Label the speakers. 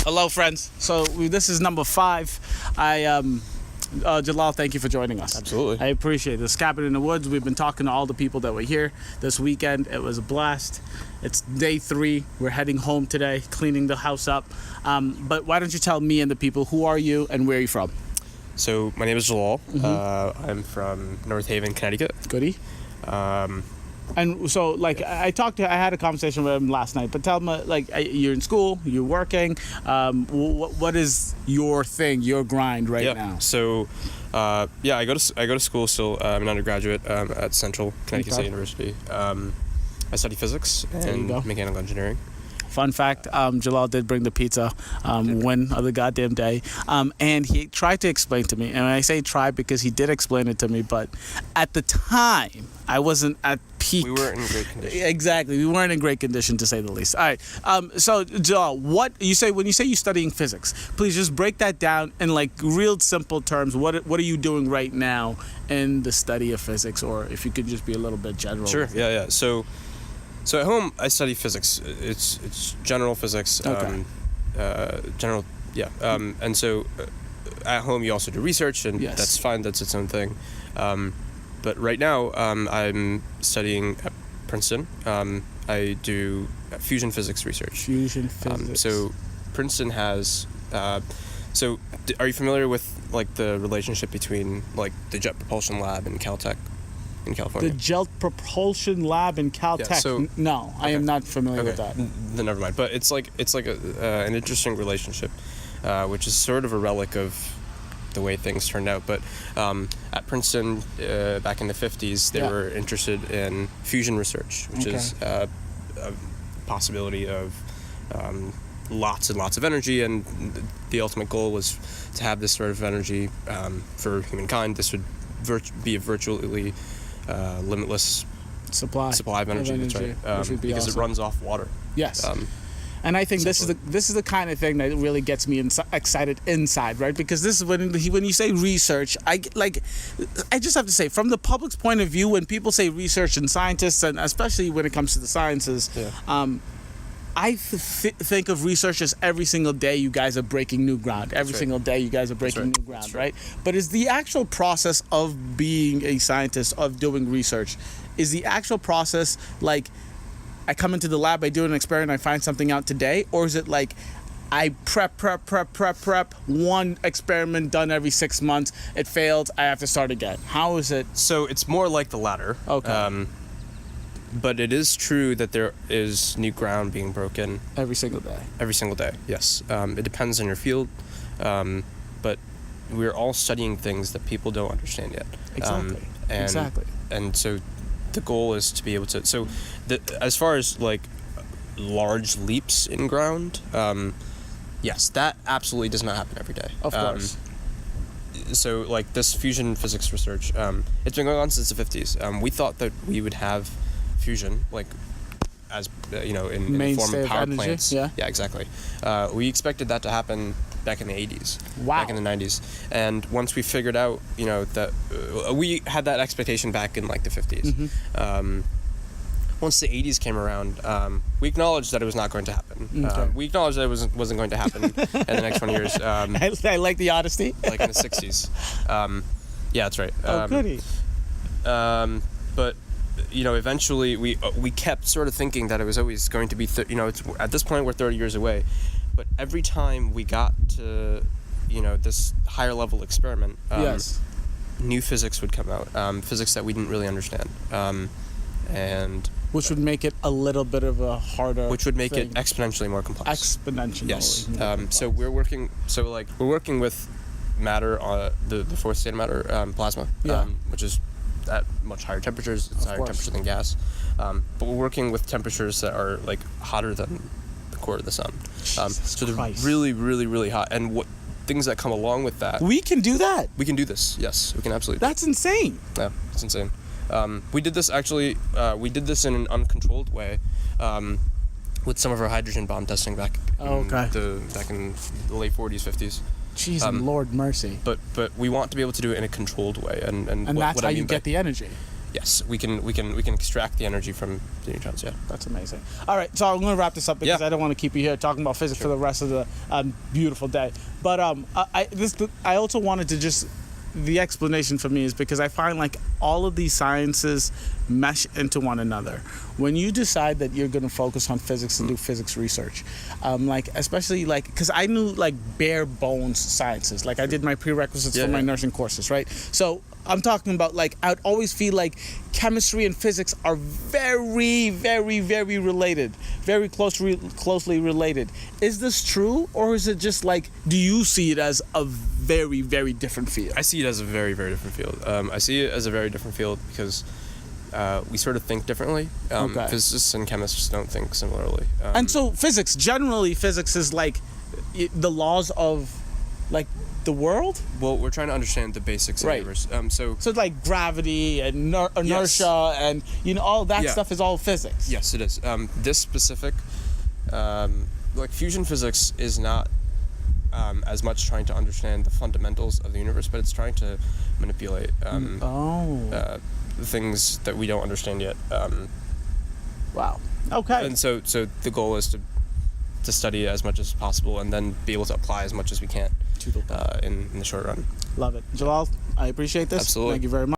Speaker 1: Hello, friends. So this is number 5. Jalaal, thank you for joining us.
Speaker 2: Absolutely.
Speaker 1: I appreciate this. Cabin in the Woods. We've been talking to all the people that were here this weekend. It was a blast. It's day 3. We're heading home today, cleaning the house up. But why don't you tell me and the people, who are you and where are you from?
Speaker 2: So my name is Jalaal. I'm from North Haven, Connecticut.
Speaker 1: Goody. And so, like, I had a conversation with him last night, but tell him, like, you're in school, you're working. What is your thing, your grind right now?
Speaker 2: So, I go to school still. I'm an undergraduate at Central Connecticut State University. I study physics and mechanical engineering.
Speaker 1: Fun fact, Jalaal did bring the pizza one other goddamn day. And he tried to explain to me, and I say try because he did explain it to me, but at the time, I wasn't at peak.
Speaker 2: We weren't in great condition.
Speaker 1: Exactly. We weren't in great condition, to say the least. All right. So, Jalaal, when you say you're studying physics, please just break that down in, like, real simple terms. What are you doing right now in the study of physics, or if you could just be a little bit general?
Speaker 2: Sure. Yeah. So at home, I study physics. It's general physics.
Speaker 1: Okay.
Speaker 2: And so at home, you also do research, and that's fine. That's its own thing. But right now, I'm studying at Princeton. I do fusion physics research.
Speaker 1: Fusion physics.
Speaker 2: So Princeton has. So are you familiar with, like, the relationship between, like, the Jet Propulsion Lab and Caltech in California?
Speaker 1: The Jet Propulsion Lab in Caltech.
Speaker 2: Yeah, so,
Speaker 1: no, I am not familiar with that.
Speaker 2: Then never mind. But it's like an interesting relationship, which is sort of a relic of the way things turned out. But at Princeton, back in the 50s, they were interested in fusion research, which is a possibility of lots and lots of energy, and the ultimate goal was to have this sort of energy for humankind. This would be a virtually limitless supply of energy. That's right. Because it runs off water.
Speaker 1: Yes. And I think this is the kind of thing that really gets me excited inside, right? Because this is when you say research, I just have to say, from the public's point of view, when people say research and scientists, and especially when it comes to the sciences, I think of research as every single day you guys are breaking new ground. Every single day you guys are breaking new ground, right? But is the actual process of being a scientist, of doing research, is the actual process like, I come into the lab, I do an experiment, I find something out today? Or is it like, I prep, one experiment done every 6 months, it failed, I have to start again? How is it?
Speaker 2: So it's more like the latter.
Speaker 1: Okay.
Speaker 2: But it is true that there is new ground being broken.
Speaker 1: Every single day?
Speaker 2: Every single day, yes. It depends on your field, but we're all studying things that people don't understand yet.
Speaker 1: Exactly.
Speaker 2: And so the goal is to be able to... So as far as, like, large leaps in ground, yes, that absolutely does not happen every day.
Speaker 1: Of course.
Speaker 2: So, like, this fusion physics research, it's been going on since the 50s. We thought that we would have fusion, like, as in the form of power plants. Yeah, exactly. We expected that to happen back in the 80s.
Speaker 1: Wow.
Speaker 2: Back in the 90s. And once we figured out, that we had that expectation back in, like, the 50s. Once the 80s came around, we acknowledged that it was not going to happen. We acknowledged that it wasn't going to happen in the next 20 years.
Speaker 1: I like the honesty.
Speaker 2: Like in the 60s. Yeah, that's right.
Speaker 1: Goody.
Speaker 2: But eventually we kept sort of thinking that it was always going to be, it's, at this point we're 30 years away. But every time we got to, this higher level experiment, new physics would come out, physics that we didn't really understand. And
Speaker 1: which would make it a little bit of a harder
Speaker 2: Which would make it exponentially more complex.
Speaker 1: Yes.
Speaker 2: So we're working with matter, the fourth state of matter, plasma, which is at much higher temperatures. It's higher temperature than gas. But we're working with temperatures that are, like, hotter than the core of the sun. So they're really, really, really hot. And what things that come along with that.
Speaker 1: We can do that.
Speaker 2: We can do this. Yes, we can absolutely.
Speaker 1: That's insane.
Speaker 2: Yeah, it's insane. We did this actually. We did this in an uncontrolled way, with some of our hydrogen bomb testing back in the late 40s, 50s.
Speaker 1: Jeez, Lord mercy.
Speaker 2: But we want to be able to do it in a controlled way, and
Speaker 1: that's how you get the energy.
Speaker 2: Yes, we can extract the energy from the neutrons. Yeah.
Speaker 1: That's amazing. All right, so I'm going to wrap this up because
Speaker 2: Yeah.
Speaker 1: I don't want to keep you here talking about physics for the rest of the beautiful day. But I also wanted to just, the explanation for me is because I find like all of these sciences mesh into one another. When you decide that you're going to focus on physics and do physics research, like especially like, because I knew like bare bones sciences, like I did my prerequisites for my nursing courses, right? So I'm talking about like, I'd always feel like chemistry and physics are very, very, very related, very closely related. Is this true, or is it just like, do you see it as a very, very different field?
Speaker 2: I see it as a very, very different field. I see it as a very different field because we sort of think differently.
Speaker 1: Okay.
Speaker 2: Physicists and chemists don't think similarly.
Speaker 1: And so generally physics is like the laws of like the world?
Speaker 2: Well, we're trying to understand the basics of the universe. So
Speaker 1: like gravity and inertia and all that stuff is all physics.
Speaker 2: yes, it is. This specific, like fusion physics, is not as much trying to understand the fundamentals of the universe, but it's trying to manipulate things that we don't understand yet.
Speaker 1: Wow. Okay.
Speaker 2: And so the goal is to study as much as possible and then be able to apply as much as we can in the short run.
Speaker 1: Love it. Jalal, I appreciate this.
Speaker 2: Absolutely.
Speaker 1: Thank you very much.